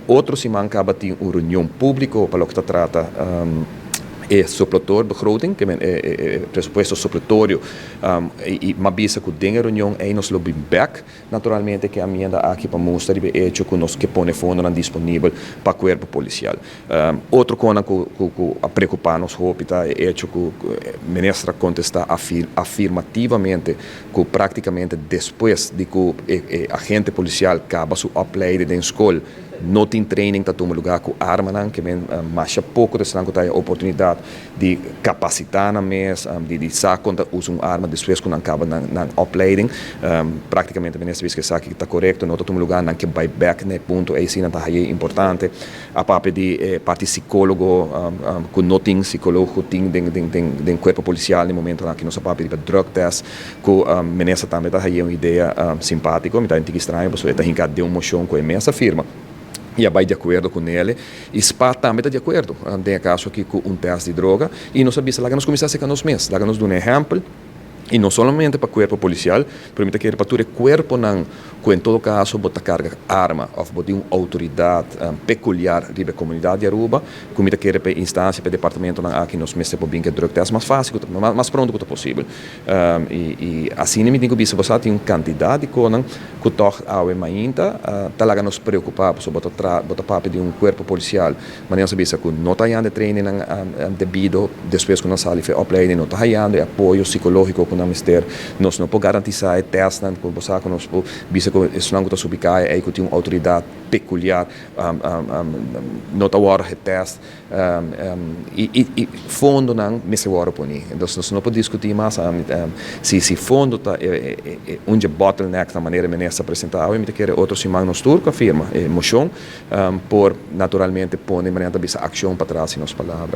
Outro semana acaba de uma reunião pública para o que trata supletorbegroting, que é pressuposto supletório, e mabisa que tem reunião aí nos lo back, naturalmente que a minha aqui para mostrar que é hecho que nós que põe fundo disponível para o corpo policial. Outro coisa que a preocupar nos hospitais é hecho que a ministra contesta afirmativamente que praticamente depois de que o agente policial acaba sua upleiding na escola, não tem training para tomar lugar com arma, que vem mais pouco de a oportunidade de capacitar na mesa, de saber quando usa uma arma depois quando acaba na opleiding. Praticamente a ministra diz que está correto, não tomar lugar na que vai back ne ponto é sim é importante. A parte de parte psicólogo, que não tem psicólogo tem den corpo policial no momento que não se parte de drug test, que a ministra também está aí uma ideia simpática, me está estranho, porque está de uma moção com a imensa firma. E vai de acordo com ele, e SPA também está de acordo. Tem caso aqui com teste de droga, e nós sabemos que nós começamos a nos meses. Lá nos dá um exemplo, e não somente para o corpo policial, mas também para todo o corpo, que em todo caso, bota carga arma, ou bota uma autoridade peculiar da comunidade de Aruba, que me quer para instância, para o departamento, aqui nos meses para bem que drug test mais fácil, mais pronto que possível. E assim, me digo que você tem uma quantidade de coisas que toch ao ainda, está lá nos preocupar, sobre botar parte de um corpo policial, mas não sabia que não está ainda training devido, depois que nós saímos para opleiding, não está ainda apoio psicológico que nós temos, nós não podemos garantir teste, que você nós bisa que isso não está subicar, é que tem uma autoridade peculiar, não está hora de teste, e fundo não me se hora por então nós não podemos discutir mais se fundo está onde bottleneck da maneira que apresentar, eu me quero outro semana nos turco afirma moção por naturalmente pôr de maneira de ação para trás em nossas palavras.